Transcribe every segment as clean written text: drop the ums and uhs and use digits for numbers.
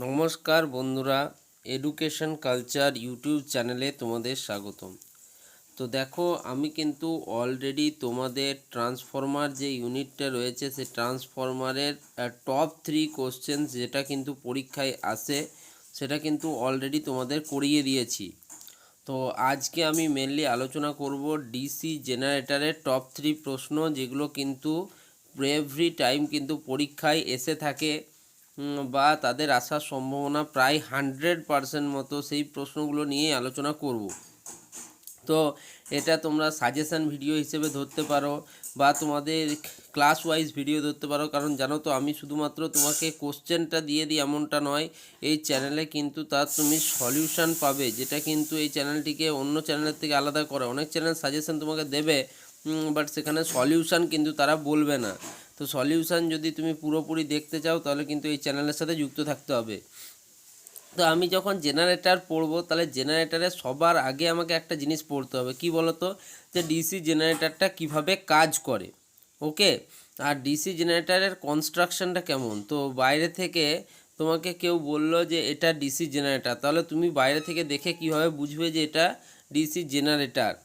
নমস্কার বন্ধুরা, education culture YouTube চ্যানেলে তোমাদের স্বাগতম। তো দেখো, আমি কিন্তু অলরেডি তোমাদের ট্রান্সফরমার যে ইউনিটটা রয়েছে সেই ট্রান্সফরমারের টপ 3 কোশ্চেন যেটা কিন্তু পরীক্ষায় আসে সেটা কিন্তু অলরেডি তোমাদের করিয়ে দিয়েছি। তো আজকে আমি মেনলি আলোচনা করব ডিসি জেনারেটরের টপ 3 প্রশ্ন, যেগুলো কিন্তু এভরি টাইম কিন্তু পরীক্ষায় এসে থাকে বা তাদের আসার সম্ভাবনা প্রায় 100% মতো। সেই প্রশ্নগুলো নিয়েই আলোচনা করব। তো এটা তোমরা সাজেশান ভিডিও হিসেবে ধরতে পারো বা তোমাদের ক্লাস ওয়াইজ ভিডিও ধরতে পারো, কারণ জানো তো আমি শুধুমাত্র তোমাকে কোশ্চেনটা দিয়ে দিই এমনটা নয়। এই চ্যানেলে কিন্তু তার তুমি সলিউশান পাবে, যেটা কিন্তু এই চ্যানেলটিকে অন্য চ্যানেলের থেকে আলাদা করে। অনেক চ্যানেল সাজেশান তোমাকে দেবে, বাট সেখানে সলিউশান কিন্তু তারা বলবে না। তো সলিউশান যদি তুমি পুরোপুরি দেখতে চাও তাহলে কিন্তু এই চ্যানেলের সাথে যুক্ত থাকতে হবে। তো আমি যখন জেনারেটর পড়বো তাহলে জেনারেটরে সবার আগে আমাকে একটা জিনিস পড়তে হবে, কি বলো তো, যে ডিসি জেনারেটরটা কিভাবে কাজ করে। ওকে, আর ডিসি জেনারেটরের কনস্ট্রাকশনটা কেমন। তো বাইরে থেকে তোমাকে কেউ বললো যে এটা ডিসি জেনারেটর, তাহলে তুমি বাইরে থেকে দেখে কীভাবে বুঝবে যে এটা ডিসি জেনারেটর।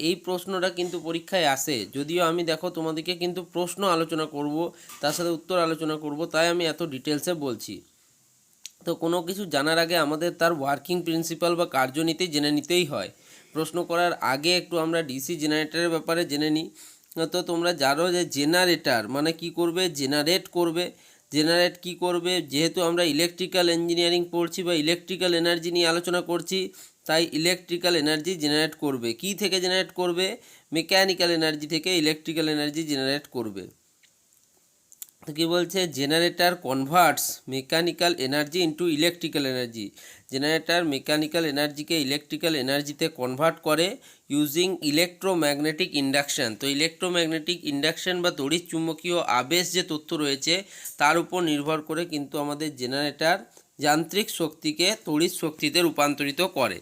এই প্রশ্নটা কিন্তু পরীক্ষায় আসে, যদিও আমি দেখো তোমাদেরকে কিন্তু প্রশ্ন আলোচনা করব, তার সাথে উত্তর আলোচনা করব, তাই আমি এত ডিটেলসে বলছি। তো কোনো কিছু জানার আগে আমাদের তার ওয়ার্কিং প্রিন্সিপাল বা কার্যনীতি জেনে নিতেই হয়। প্রশ্ন করার আগে একটু আমরা ডিসি জেনারেটরের ব্যাপারে জেনে নিই। তো তোমরা জানো যে জেনারেটর মানে কি করবে, জেনারেট করবে। জেনারেট কি করবে, যেহেতু আমরা ইলেকট্রিক্যাল ইঞ্জিনিয়ারিং পড়ছি বা ইলেকট্রিক্যাল এনার্জি নিয়ে আলোচনা করছি, তাই ইলেকট্রিক্যাল এনার্জি জেনারেট করবে। কি থেকে জেনারেট করবে? মেকানিক্যাল এনার্জি থেকে ইলেকট্রিক্যাল এনার্জি জেনারেট করবে। তো কী বলছে, generator converts mechanical energy into electrical energy. Generator mechanical এনার্জিকে ইলেকট্রিক্যাল এনার্জিতে কনভার্ট করে ইউজিং ইলেকট্রোম্যাগনেটিক ইন্ডাকশান। তো ইলেকট্রোম্যাগনেটিক ইন্ডাকশান বা তড়িৎ চুম্বকীয় আবেশ যে তথ্য রয়েছে তার উপর নির্ভর করে কিন্তু আমাদের জেনারেটর যান্ত্রিক শক্তিকে তড়িৎ শক্তিতে রূপান্তরিত করে।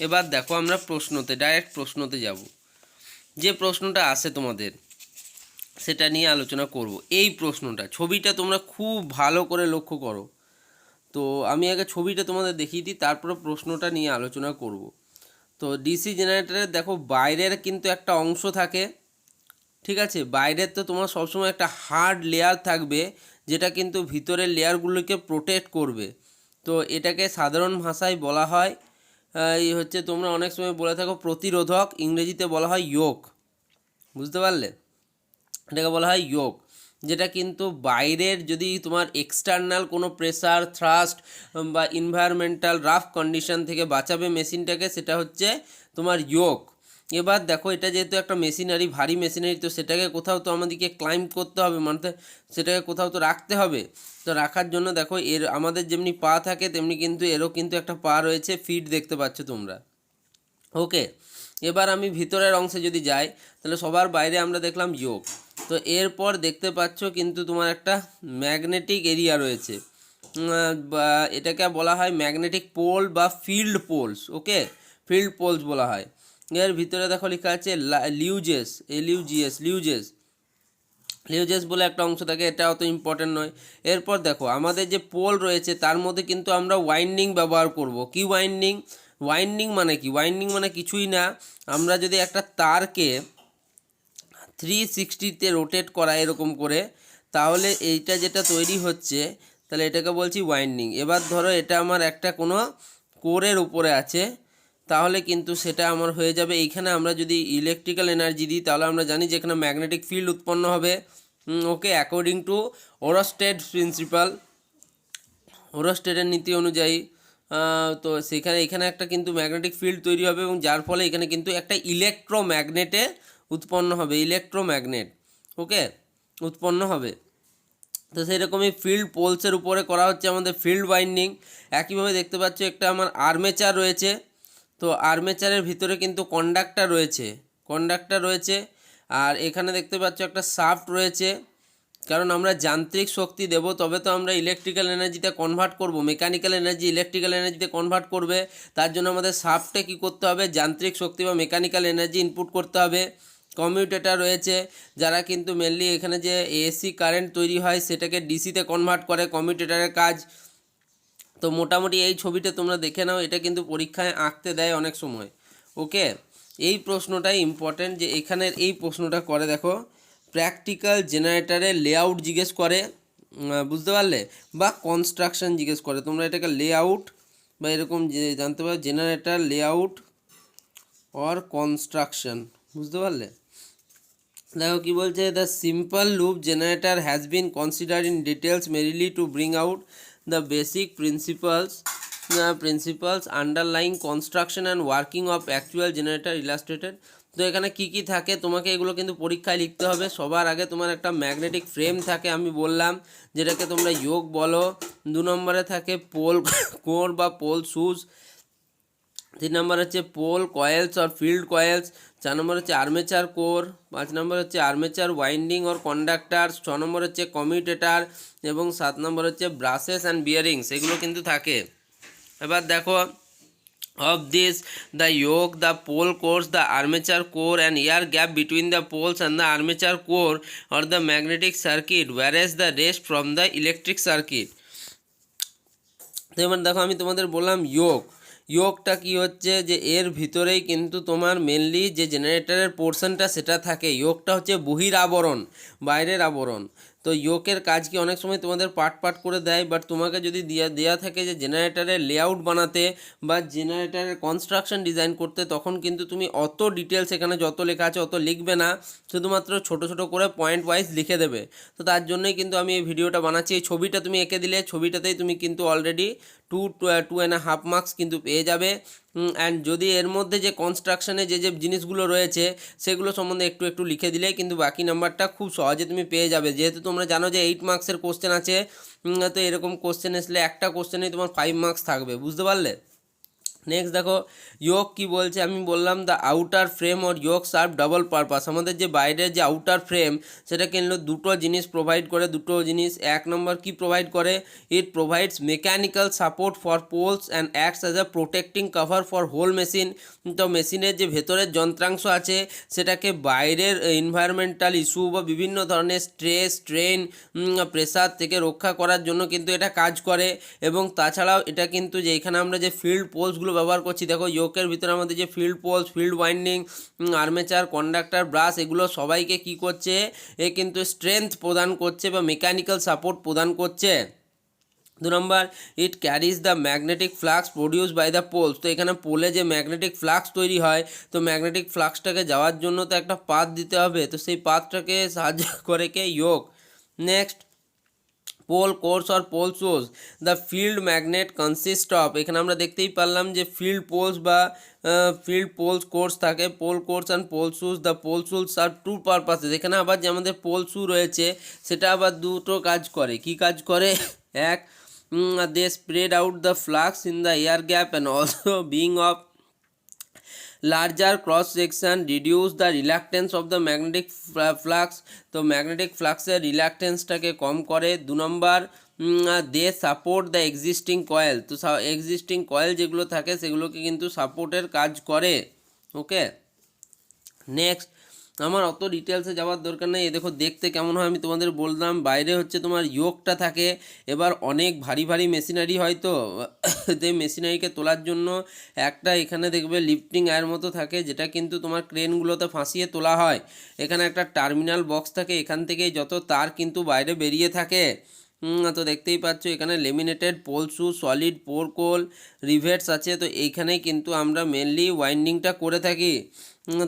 এবার দেখো, আমরা প্রশ্নতে ডাইরেক্ট প্রশ্নতে যাব। যে প্রশ্নটা আসে তোমাদের সেটা নিয়ে আলোচনা করব। এই প্রশ্নটা, ছবিটা তোমরা খুব ভালো করে লক্ষ্য করো। তো আমি আগে ছবিটা তোমাদের দেখিয়ে দিই, তারপরে প্রশ্নটা নিয়ে আলোচনা করব। তো ডিসি জেনারেটরের দেখো বাইরের কিন্তু একটা অংশ থাকে, ঠিক আছে। বাইরের তো তোমার সবসময় একটা হার্ড লেয়ার থাকবে, যেটা কিন্তু ভিতরের লেয়ারগুলোকে প্রোটেক্ট করবে। তো এটাকে সাধারণ ভাষায় বলা হয় এই হচ্ছে, তোমরা অনেক সময় বলে থাকো প্রতিরোধক, ইংরেজিতে বলা হয় ইয়োক। বুঝতে পারলে? এটাকে বলা হয় ইয়োক, যেটা কিন্তু বাইরের যদি তোমার এক্সটার্নাল কোনো প্রেসার, থ্রাস্ট বা এনভায়রনমেন্টাল রাফ কন্ডিশন থেকে বাঁচাবে মেশিনটাকে, সেটা হচ্ছে তোমার ইয়োক। এবার দেখো, এটা যেহেতু একটা মেশিনারি, ভারী মেশিনারি, তো সেটাকে কোথাও তো আমাদেরকে ক্লাইম্ব করতে হবে, মানে সেটাকে কোথাও তো রাখতে হবে। তো রাখার জন্য দেখো, এর আমাদের যেমনি পা থাকে তেমনি কিন্তু এরও কিন্তু একটা পা রয়েছে, ফিট দেখতে পাচ্ছ তোমরা। ওকে, এবার আমি ভিতরের অংশে যদি যাই তাহলে সবার বাইরে আমরা দেখলাম ইয়োক। তো এরপর দেখতে পাচ্ছ কিন্তু তোমার একটা ম্যাগনেটিক এরিয়া রয়েছে, বা এটাকে বলা হয় ম্যাগনেটিক পোল বা ফিল্ড পোলস। ওকে, ফিল্ড পোলস বলা হয়। এর ভিতরে দেখো লেখা আছে লিউজেস, এলইউজিএস, লিউজেস, লিউজেস বলে একটা অংশ থাকে, এটা অত ইম্পর্টেন্ট নয়। এরপর দেখো, আমাদের যে পোল রয়েছে তার মধ্যে কিন্তু আমরা ওয়াইন্ডিং ব্যবহার করব। কি ওয়াইন্ডিং? ওয়াইন্ডিং মানে কি? ওয়াইন্ডিং মানে কিছুই না, আমরা যদি একটা তারকে 360-তে রোটেট করা এরকম করে, তাহলে এইটা যেটা তৈরি হচ্ছে, তাহলে এটাকে বলছি ওয়াইন্ডিং। এবার ধরো এটা আমার একটা কোনো কোরের উপরে আছে, তাহলে কিন্তু সেটা আমার হয়ে যাবে। এইখানে আমরা যদি ইলেকট্রিক্যাল এনার্জি দিই তাহলে আমরা জানি যে এখানে ম্যাগনেটিক ফিল্ড উৎপন্ন হবে। ওকে, অ্যাকর্ডিং টু ওরস্টেড প্রিন্সিপাল, ওরস্টেডের নীতি অনুযায়ী। তো এখানে একটা কিন্তু ম্যাগনেটিক ফিল্ড তৈরি হবে, এবং যার ফলে এখানে কিন্তু একটা ইলেকট্রোম্যাগনেটে উৎপন্ন হবে, ইলেকট্রোম্যাগনেট। ওকে, উৎপন্ন হবে। তো সেরকমই ফিল্ড পোলসের উপরে করা হচ্ছে আমাদের ফিল্ড ওয়াইন্ডিং। একইভাবে দেখতে পাচ্ছ একটা আমার আর্মেচার রয়েছে। তো আর্মেচারের ভিতরে কিন্তু কন্ডাক্টর রয়েছে। আর এখানে দেখতে পাচ্ছ একটা শাফট রয়েছে, কারণ আমরা যান্ত্রিক শক্তি দেব তবে তো আমরা ইলেকট্রিক্যাল এনার্জিতে কনভার্ট করব। মেকানিক্যাল এনার্জি ইলেকট্রিক্যাল এনার্জিতে কনভার্ট করবে, তার জন্য আমাদের শাফটে কী করতে হবে, যান্ত্রিক শক্তি বা মেকানিক্যাল এনার্জি ইনপুট করতে হবে। কমিউটেটর রয়েছে, যারা কিন্তু মেনলি এখানে যে এসি কারেন্ট তৈরি হয় সেটাকে ডিসিতে কনভার্ট করে, কমিউটেটরের কাজ। তো মোটামুটি এই ছবিটা তোমরা দেখে নাও, এটা কিন্তু পরীক্ষায় আঁকতে দেয় অনেক সময়। ওকে, এই প্রশ্নটাই ইম্পর্টেন্ট, যে এখানের এই প্রশ্নটা করে দেখো, প্র্যাকটিক্যাল জেনারেটারের লেআউট জিজ্ঞেস করে, বুঝতে পারলে, বা কনস্ট্রাকশন জিজ্ঞেস করে। তোমরা এটাকে লেআউট বা এরকম জানতে পারো, জেনারেটার লেআউট অর কনস্ট্রাকশন, বুঝতে পারলে। দেখো কি বলছে, the simple loop generator has been considered in details merely to bring out the basic principles underlying construction and working of actual generator illustrated. তো এখানে কি কি থাকে তোমাকে এগুলো কিন্তু পরীক্ষায় লিখতে হবে। সবার আগে তোমার একটা ম্যাগনেটিক ফ্রেম থাকে, আমি বললাম, যেটাকে তোমরা যোগ বলো। 2 নম্বরে থাকে পোল কোর বা পোল শুজ। 3 নম্বর হচ্ছে pole coils or field coils. 4 নম্বর হচ্ছে আর্মেচার কোর। 5 নম্বর হচ্ছে আর্মেচার ওয়াইন্ডিং অর কন্ডাক্টার। 6 নম্বর হচ্ছে কমিউটেটার এবং 7 নম্বর হচ্ছে ব্রাসেস অ্যান্ড বিয়ারিংস, এগুলো কিন্তু থাকে। এবার দেখো, of this the yoke, the pole cores, the armature core and air gap between the poles and the armature core or the magnetic circuit, whereas the rest from the electric circuit. তো এবার দেখো, আমি তোমাদের বললাম যোগটা কি হচ্ছে, যে এর ভিতরেই কিন্তু তোমার মেনলি যে জেনারেটরের পোর্শনটা সেটা থাকে। যোগটা হচ্ছে বহির আবরণ, বাইরের আবরণ। তো যোগের কাজ কি, অনেক সময় তোমাদের পার্ট করে দেয়, বাট তোমাকে যদি দেয়া থাকে যে জেনারেটরের লেআউট বানাতে বা জেনারেটরের কনস্ট্রাকশন ডিজাইন করতে, তখন কিন্তু তুমি অত ডিটেলস এখানে যত লেখা আছে অত লিখবে না, শুধুমাত্র ছোট ছোট করে পয়েন্ট ওয়াইজ লিখে দেবে। তো তার জন্যই কিন্তু আমি এই ভিডিওটা বানাচ্ছি। এই ছবিটা তুমি এঁকে দিলে, ছবিটাতেই তুমি কিন্তু অলরেডি 2.5 মার্কস কিন্তু পেয়ে যাবে। অ্যান্ড যদি এর মধ্যে যে কনস্ট্রাকশনে যে জিনিসগুলো রয়েছে সেগুলো সম্বন্ধে একটু একটু লিখে দিলে কিন্তু বাকি নাম্বারটা খুব সহজে তুমি পেয়ে যাবে। যেহেতু তোমরা জানো যে 8 মার্কসের কোশ্চেন আছে, তো এরকম কোশ্চেন আসলে একটা কোশ্চেনেই তোমার 5 মার্কস থাকবে, বুঝতে পারলে। নেক্সট দেখো, যোগ কি বলছে, আমি বললাম দ্য আউটার ফ্রেম অর যোগ সার্ভ ডাবল পারপাস। আমাদের যে বাইরের যে আউটার ফ্রেম, সেটা কিন্তু দুটো জিনিস প্রোভাইড করে। দুটো জিনিস, 1 নম্বর কি প্রোভাইড করে, it provides mechanical support for poles and acts as a protecting cover for whole machine. তো মেশিনের যে ভেতরের যন্ত্রাংশ আছে সেটাকে বাইরের এনভায়রনমেন্টাল ইস্যু বা বিভিন্ন ধরনের স্ট্রেস, স্ট্রেন, প্রেসার থেকে রক্ষা করার জন্য কিন্তু এটা কাজ করে। এবং তাছাড়াও এটা কিন্তু, যে এখানে আমরা যে ফিল্ড পোলসগুলো ব্যবহার করছি, দেখো যোগের ভিতরে আমাদের যে field poles, field winding, armature, conductor, brush, এগুলো সবাইকে কি করছে, এ কিন্তু স্ট্রেংথ প্রদান করছে বা মেকানিক্যাল সাপোর্ট প্রদান করছে। 2 নম্বর, it carries the magnetic flux produced by the poles. তো এখানে পোলে যে ম্যাগনেটিক ফ্লাক্স তৈরি হয়, তো ম্যাগনেটিক ফ্লাক্সটাকে যাওয়ার জন্য তো একটা পাথ দিতে হবে, তো সেই পাথটাকে সাহায্য করে কে, যোগ। Next, pole cores or pole shoes, the field magnet consist of. এখানে আমরা দেখতেই পারলাম যে ফিল্ড পোলস বা ফিল্ড পোলস কোর্স থাকে, pole cores and pole shoes. The pole shoes serve two purposes. এখানে আবার যে আমাদের পোল শু রয়েছে সেটা আবার দুটো কাজ করে। কি কাজ করে, এক, they spread out the flux in the air gap and also being of larger cross section reduce the reluctance of the magnetic flux. তো ম্যাগনেটিক ফ্লাক্সের রিল্যাকটেন্সটাকে কম করে। 2 নম্বর, they support the existing coil. তো এক্সিস্টিং কয়েল যেগুলো থাকে সেগুলোকে কিন্তু সাপোর্টের কাজ করে। ওকে, নেক্সট, আমার অত ডিটেলসে যাওয়ার দরকার নেই। দেখো দেখতে কেমন হয় আমি তোমাদের বললাম। বাইরে হচ্ছে তোমার যোগটা থাকে। এবার অনেক ভারী ভারী মেশিনারি হয়, তো যে মেশিনারিকে তোলার জন্য একটা এখানে দেখবে লিফটিং এর মতো থাকে, যেটা কিন্তু তোমার ক্রেনগুলোতে ফাঁসিয়ে তোলা হয়। এখানে একটা টার্মিনাল বক্স থাকে, এখান থেকে যত তার কিন্তু বাইরে বেরিয়ে থাকে। তো দেখতেই পাচ্ছ এখানে লেমিনেটেড পোল শু, সলিড পোর কোল, রিভেটস আছে। তো এইখানেই কিন্তু আমরা মেনলি ওয়াইন্ডিংটা করে থাকি।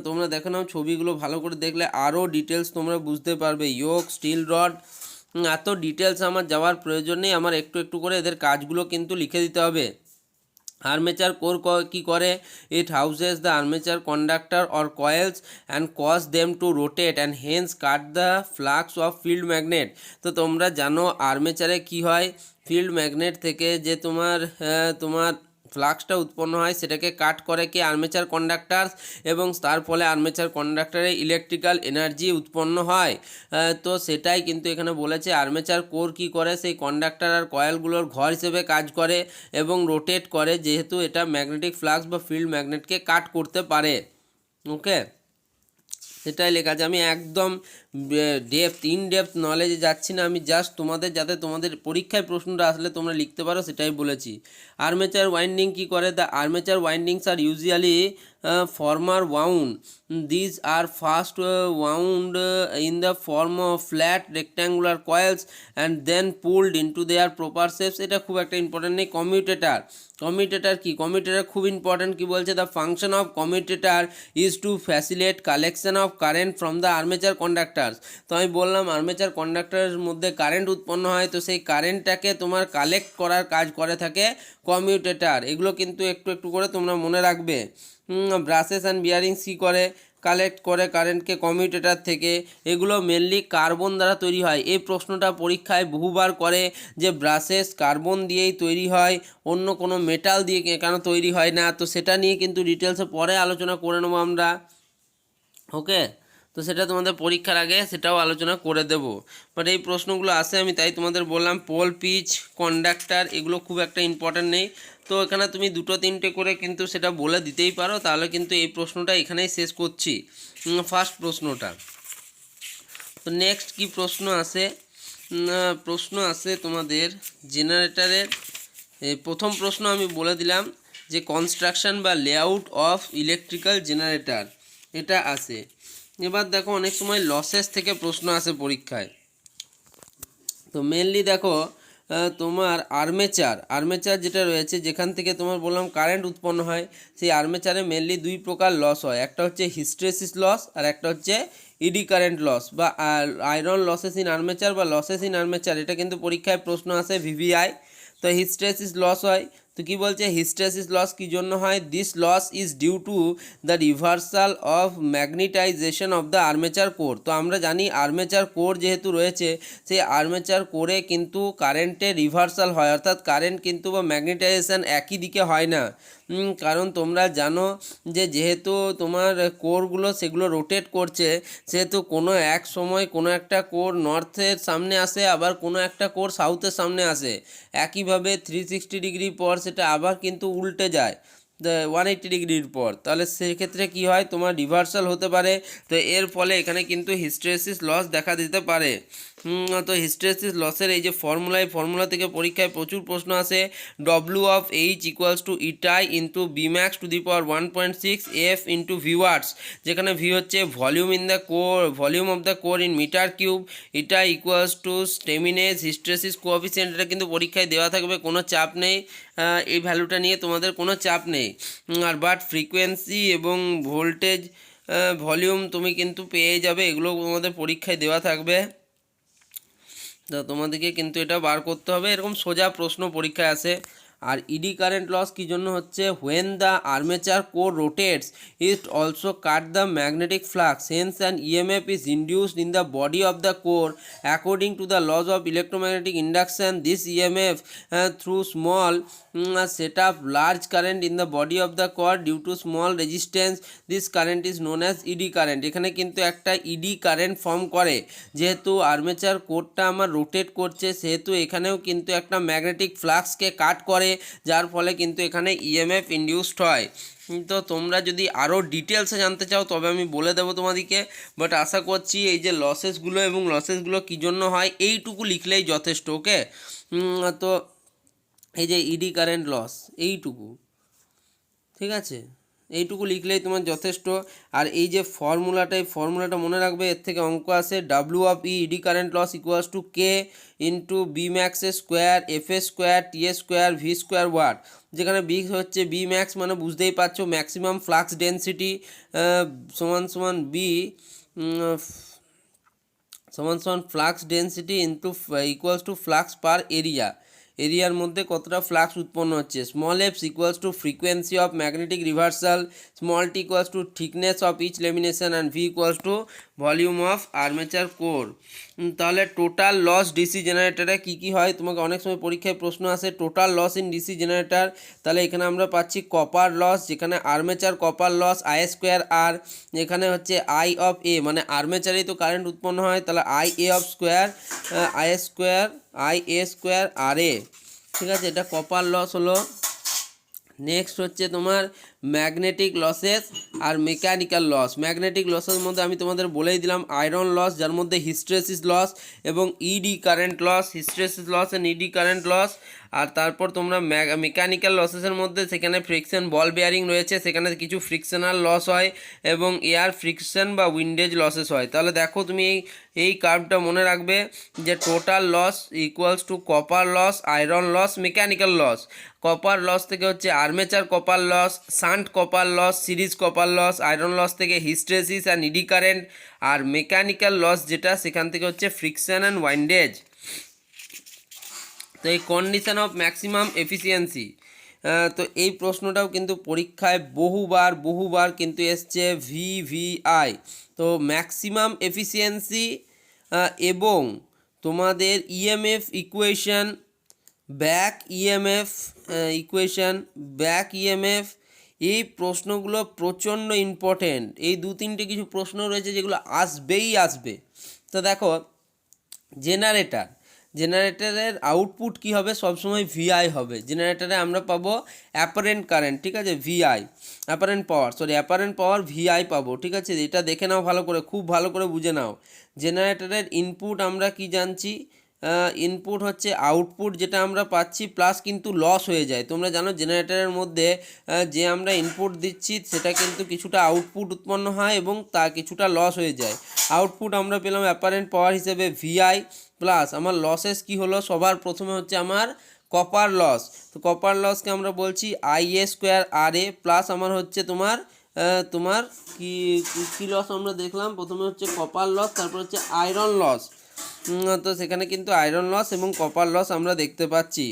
তোমরা দেখো নাও ছবিগুলো ভালো করে দেখলে আরও ডিটেলস তোমরা বুঝতে পারবে। যোগ, স্টিল রড, এত ডিটেলস আমার যাওয়ার প্রয়োজন নেই। আমার একটু একটু করে এদের কাজগুলো কিন্তু লিখে দিতে হবে। আর্মেচার কোর কি করে, it houses the armature conductor or coils and cause them to rotate and hence cut the flux of field magnet. তো তোমরা জানো আর্মেচারে কি হয়, ফিল্ড ম্যাগনেট থেকে যে তোমার ফ্লাক্সটা উৎপন্ন হয় সেটাকে কাট করে কি, আর্মেচার কন্ডাক্টারস, এবং তার ফলে আর্মেচার কন্ডাক্টরে ইলেকট্রিক্যাল এনার্জি উৎপন্ন হয়। তো সেটাই কিন্তু এখানে বলেছে। আর্মেচার কোর কি করে, সেই কন্ডাক্টর আর কয়েলগুলোর ঘর হিসেবে কাজ করে এবং রোটেট করে, যেহেতু এটা ম্যাগনেটিক ফ্লাক্স বা ফিল্ড ম্যাগনেটকে কাট করতে পারে। ওকে, সেটাই লেখা আছে। আমি একদম ইন ডেপথ নলেজে যাচ্ছি না আমি, জাস্ট তোমাদের যাতে তোমাদের পরীক্ষায় প্রশ্নটা আসলে তোমরা লিখতে পারো সেটাই বলেছি। আর্মেচার ওয়াইন্ডিং কি করে? The armature windings are usually former wound. These are fast wound in the form of flat rectangular coils and then pulled into their proper shapes. এটা খুব একটা ইম্পর্টেন্ট নেই। কমিউটেটার কি? কমিউটেটার খুব ইম্পর্টেন্ট। কি বলছে? The function of commutator is to facilitate collection of current from the armature conductors. তো আমি বললাম আর্মেচার কন্ডাক্টারের মধ্যে কারেন্ট উৎপন্ন হয়, তো সেই কারেন্টটাকে তোমার কালেক্ট করার কাজ করে থাকে কমিউটেটার। এগুলো কিন্তু একটু একটু করে তোমরা মনে রাখবে। ব্রাশেস অ্যান্ড বিয়ারিংস কী করে? কালেক্ট করে কারেন্টকে কমিউটেটার থেকে। এগুলো মেনলি কার্বন দ্বারা তৈরি হয়। এই প্রশ্নটা পরীক্ষায় বহুবার করে যে ব্রাশেস কার্বন দিয়েই তৈরি হয়, অন্য কোনো মেটাল দিয়ে কেন তৈরি হয় না। তো সেটা নিয়ে কিন্তু ডিটেলসে পরে আলোচনা করে নেবো আমরা। ওকে, তো সেটা তোমাদের পরীক্ষার আগে সেটাও আলোচনা করে দেব। বাট এই প্রশ্নগুলো আসে, আমি তাই তোমাদের বললাম পোল পিচ কন্ডাক্টার এগুলো খুব একটা ইম্পর্ট্যান্ট নেই। তো এখানে তুমি দুটো তিনটে করে কিন্তু সেটা বলে দিতেই পারো, তাহলে কিন্তু এই প্রশ্নটা এখানেই শেষ করছি, ফার্স্ট প্রশ্নটা। তো নেক্সট কি প্রশ্ন আসে? প্রশ্ন আসে তোমাদের জেনারেটরের। প্রথম প্রশ্ন আমি বলে দিলাম যে কনস্ট্রাকশন বা লেআউট অফ ইলেকট্রিক্যাল জেনারেটর, এটা আসে। এবার দেখো অনেক সময় লসেস থেকে প্রশ্ন আসে পরীক্ষায়। তো মেনলি দেখো তোমার আর্মেচার যেটা রয়েছে, যেখান থেকে তোমার বললাম কারেন্ট উৎপন্ন হয়, সেই আর্মেচারে মেনলি দুই প্রকার লস হয়। একটা হচ্ছে হিস্টেরেসিস লস আর একটা হচ্ছে ইডি কারেন্ট লস বা আয়রন লসেস ইন আর্মেচার বা লসেস ইন আর্মেচার। এটা কিন্তু পরীক্ষায় প্রশ্ন আসে ভিভিআই। তো হিস্টেরেসিস লস হয়। তো কী বলছে? হিস্টেরেসিস লস কী জন্য হয়? This loss is due to the reversal of magnetization of the armature core. তো আমরা জানি আর্মেচার কোর যেহেতু রয়েছে, সেই আর্মেচার কোরে কিন্তু কারেন্টের রিভার্সাল হয়, অর্থাৎ কারেন্ট কিন্তু বা ম্যাগনেটাইজেশন একই দিকে হয় না। কারণ তোমরা জানো যে যেহেতু তোমার কোরগুলো সেগুলো রোটেট করছে, সেহেতু কোনো এক সময় কোনো একটা কোর নর্থের সামনে আসে, আবার কোনো একটা কোর সাউথের সামনে আসে। একইভাবে 360 ডিগ্রি পর সেটা আবার কিন্তু উল্টে যায় 180 ডিগ্রির পর। তাহলে সেক্ষেত্রে কি হয়? তোমার রিভার্সাল হতে পারে। তো এর ফলে এখানে কিন্তু হিস্টেরেসিস লস দেখা দিতে পারে। তো হিস্টেরেসিস লসের এই যে ফর্মুলা থেকে পরীক্ষায় প্রচুর প্রশ্ন আসে। W of H equals to eta into B max to the power 1.6 F into V watts, যেখানে ভি হচ্ছে volume in the core, volume of the core in metre cube. Eta equals to Steinmetz hysteresis coefficient. এটা কিন্তু পরীক্ষায় দেওয়া থাকবে, কোনো চাপ নেই, এই ভ্যালুটা নিয়ে তোমাদের কোনো চাপ নেই। আর বাট ফ্রিকোয়েন্সি এবং ভোল্টেজ ভলিউম তুমি কিন্তু পেয়ে যাবে, এগুলো তোমাদের পরীক্ষায় দেওয়া থাকবে। তো তোমাদেরকে কিন্তু এটা বার করতে হবে, এরকম সোজা প্রশ্ন পরীক্ষায় আসে। আর ইডি কারেন্ট লস কী জন্য হচ্ছে? When the armature core rotates it also cut the magnetic flux, hence an EMF is induced in the body of the core according to the laws of electromagnetic induction. This EMF through small set up large current in the body of the cord due to small resistance. This current is known as ED current. এখানে কিন্তু একটা ED current form করে, যেহেতু armature কোরটা আমার rotate করছে, সেহেতু এখানেও কিন্তু একটা ম্যাগনেটিক ফ্লাক্সকে কাট করে, যার ফলে কিন্তু এখানে ইএমএফ ইন্ডিউসড হয়। তো তোমরা যদি আরও ডিটেলসে জানতে চাও তবে আমি বলে দেবো তোমাদেরকে, বাট আশা করছি এই যে লসেসগুলো কী জন্য হয় এইটুকু লিখলেই যথেষ্ট। ওকে, তো এই যে ইডি কারেন্ট লস এইটুকু, ঠিক আছে, এইটুকু লিখলেই তোমার যথেষ্ট। আর এই যে ফর্মুলাটা মনে রাখবে, এর থেকে অঙ্ক আসে W of eddy current loss equals to K into B max square F a square T a square V square watt, যেখানে বি হচ্ছে বি ম্যাক্স মানে বুঝতেই পারছো ম্যাক্সিমাম ফ্লাক্স ডেন্সিটি সমান বি সমান flux density into equals to flux per এরিয়ার মধ্যে কতটা ফ্লাক্স উৎপন্ন হচ্ছে। Small fs equals to frequency of magnetic reversal, small t equals to thickness of each lamination and V equals to volume of armature core. তাহলে total loss DC জেনারেটরে কী কী হয়? তোমাকে অনেক সময় পরীক্ষায় প্রশ্ন আসে total loss in DC generator. তাহলে এখানে আমরা পাচ্ছি কপার লস, যেখানে armature copper loss I square R, এখানে হচ্ছে আই অফ এ মানে আর্মেচারেই তো কারেন্ট উৎপন্ন হয়, তাহলে I A of square I A square R A, ঠিক আছে, এটা কপার লস হলো। নেক্সট হচ্ছে তোমার ম্যাগনেটিক লসেস আর মেকানিক্যাল লস। ম্যাগনেটিক লসের মধ্যে আমি তোমাদের বলেই দিলাম আয়রন লস, যার মধ্যে হিস্টেরেসিস লস এবং eddy current loss, hysteresis loss and eddy current loss. আর তারপর তোমরা মেকানিক্যাল লসেসের মধ্যে সেখানে ফ্রিকশন বল বেয়ারিং রয়েছে, সেখানে কিছু ফ্রিকশনাল লস হয় এবং এয়ার ফ্রিকশন বা উইন্ডেজ লসেস হয়। তাহলে দেখো তুমি এই কার্ভটা মনে রাখবে যে total loss equals to copper loss, iron loss, mechanical loss. Copper loss থেকে হচ্ছে armature copper loss, shunt copper loss, series copper loss. Iron loss থেকে হিস্টেরেসিস অ্যান্ড ইডি কারেন্ট। আর মেকানিক্যাল লস যেটা, সেখান থেকে হচ্ছে ফ্রিকশন অ্যান্ড উইন্ডেজ। তো এই কন্ডিশন অফ ম্যাক্সিমাম এফিসিয়েন্সি, তো এই প্রশ্নটাও কিন্তু পরীক্ষায় বহুবার কিন্তু এসছে ভিভিআই। তো ম্যাক্সিমাম এফিসিয়েন্সি এবং তোমাদের EMF equation, back EMF equation, back EMF, এই প্রশ্নগুলো প্রচণ্ড ইম্পর্টেন্ট। এই দু তিনটে কিছু প্রশ্ন রয়েছে যেগুলো আসবে। তো দেখো, জেনারেটরের আউটপুট কি হবে, সবসময় ভিআই হবে। জেনারেটরে আমরা পাবো অ্যাপারেন্ট কারেন্ট, ঠিক আছে, ভিআই, অ্যাপারেন্ট পাওয়ার ভিআই পাবো, ঠিক আছে। এটা দেখে নাও ভালো করে, খুব ভালো করে বুঝে নাও। জেনারেটরের ইনপুট আমরা কি জানছি, ইনপুট হচ্ছে আউটপুট যেটা আমরা পাচ্ছি, প্লাস কিন্তু লস হয়ে যায়। তোমরা জানো জেনারেটরের মধ্যে যে আমরা ইনপুট দিচ্ছি সেটা কিন্তু কিছুটা আউটপুট উৎপন্ন হয় এবং তা কিছুটা লস হয়ে যায়। আউটপুট আমরা পেলাম অ্যাপারেন্ট পাওয়ার হিসেবে ভিআই, প্লাস আমার লসেস কি হলো, সবার প্রথমে হচ্ছে আমার কপার লস। তো কপার লসকে আমরা বলছি IA square R A, plus আমার হচ্ছে তোমার কি কি লস আমরা দেখলাম, প্রথমে হচ্ছে কপার লস, তারপর হচ্ছে আয়রন লস। তো সেখানে কিন্তু আয়রন লস এবং কপার লস আমরা দেখতে পাচ্ছি।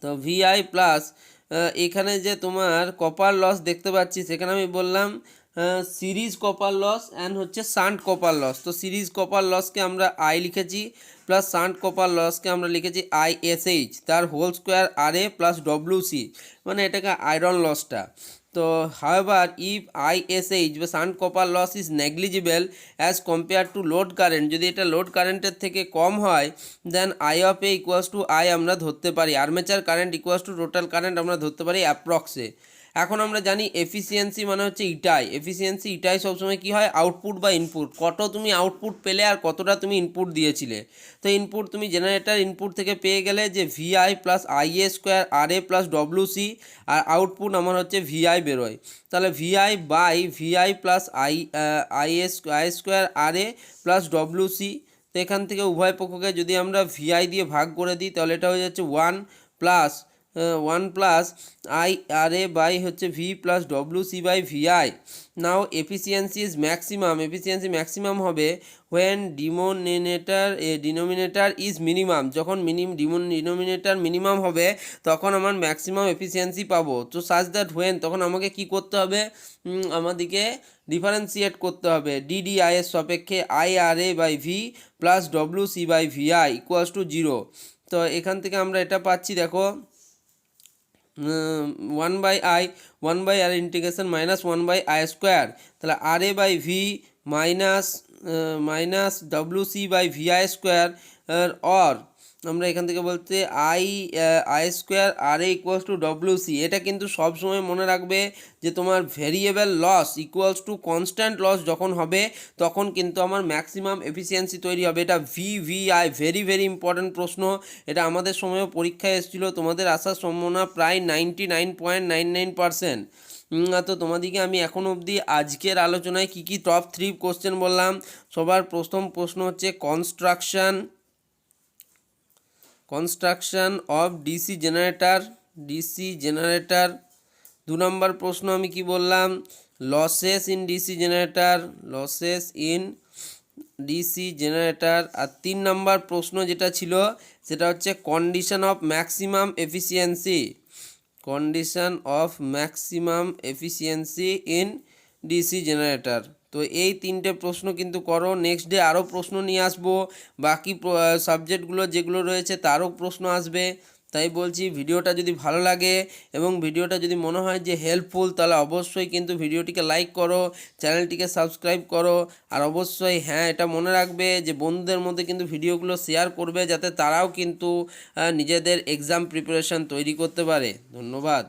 তো ভিআই প্লাস এখানে যে তোমার কপার লস দেখতে পাচ্ছি, সেখানে আমি বললাম সিরিজ কপার লস অ্যান্ড হচ্ছে শান্ট কপার লস। তো সিরিজ কপার লসকে আমরা আই লিখেছি, প্লাস শান্ট কপার লসকে আমরা লিখেছি আইএসএইচ, তার whole square R A plus WC, মানে এটাকে আয়রন লসটা। তো however if ISH বা shunt copper loss is negligible as compare to load current, যদি এটা লোড কারেন্টের থেকে কম হয়, then I of A equals to I আমরা ধরতে পারি, armature current equals to total current আমরা ধরতে পারি অ্যাপ্রক্সে। এখন আমরা জানি এফিসিয়েন্সি মানে হচ্ছে ইটাই সবসময় কী হয়, আউটপুট বা ইনপুট, কত তুমি আউটপুট পেলে আর কতটা তুমি ইনপুট দিয়েছিলে। তো ইনপুট তুমি জেনারেটর ইনপুট থেকে পেয়ে গেলে যে VI plus IA square R A plus WC, আর আউটপুট আমার হচ্ছে ভিআই বেরোয়। তাহলে VI plus I square R A plus WC. তো এখান থেকে উভয় পক্ষকে যদি আমরা ভিআই দিয়ে ভাগ করে দিই, তাহলে এটা হয়ে যাচ্ছে one plus I R A by হচ্ছে V plus WC by VI. Now efficiency maximum হবে হোয়েন ডিনোমিনেটার ইজ মিনিমাম, যখন ডিনোমিনেটার মিনিমাম হবে তখন আমার ম্যাক্সিমাম এফিসিয়েন্সি পাবো। তো সাজ দ্যাট হোয়েন, তখন আমাকে কি করতে হবে, আমাদেরকে ডিফারেন্সিয়েট করতে হবে ডিডিআই এর সাপেক্ষে I R A by V plus WC by VI equals to 0। তো এখান থেকে আমরা এটা পাচ্ছি, দেখো 1/r integration minus 1/i square, তাহলে R A by V minus WC by VI square, or আমরা এখান থেকে বলতে I square R A equals to WC. এটা কিন্তু সবসময় মনে রাখবে যে তোমার variable loss equals to constant loss যখন হবে, তখন কিন্তু আমার ম্যাক্সিমাম এফিসিয়েন্সি তৈরি হবে। এটা ভিভিআই, ভেরি ইম্পর্ট্যান্ট প্রশ্ন। এটা আমাদের সময়ও পরীক্ষায় এসেছিলো, তোমাদের আসার সম্ভাবনা প্রায় 99.99%। তো তোমাদেরকে আমি এখন অবধি আজকের আলোচনায় কি টপ 3 কোশ্চেন বললাম। সবার প্রথম প্রশ্ন হচ্ছে কনস্ট্রাকশন অফ ডিসি জেনারেটর। 2 নম্বর প্রশ্ন আমি কি বললাম, লসেস ইন ডিসি জেনারেটর। আর 3 নম্বর প্রশ্ন যেটা ছিল সেটা হচ্ছে condition of maximum efficiency in DC generator. তো এই 3টে প্রশ্ন কিন্তু করো। নেক্সট ডে আরও প্রশ্ন নিয়ে আসবো, বাকি সাবজেক্টগুলো যেগুলো রয়েছে তারও প্রশ্ন আসবে। তাই বলছি, ভিডিওটা যদি ভালো লাগে এবং ভিডিওটা যদি মনে হয় যে হেল্পফুল, তাহলে অবশ্যই কিন্তু ভিডিওটিকে লাইক করো, চ্যানেলটিকে সাবস্ক্রাইব করো। আর অবশ্যই হ্যাঁ, এটা মনে রাখবে যে বন্ধুদের মধ্যে কিন্তু ভিডিওগুলো শেয়ার করবে, যাতে তারাও কিন্তু নিজেদের এক্সাম প্রিপারেশান তৈরি করতে পারে। ধন্যবাদ।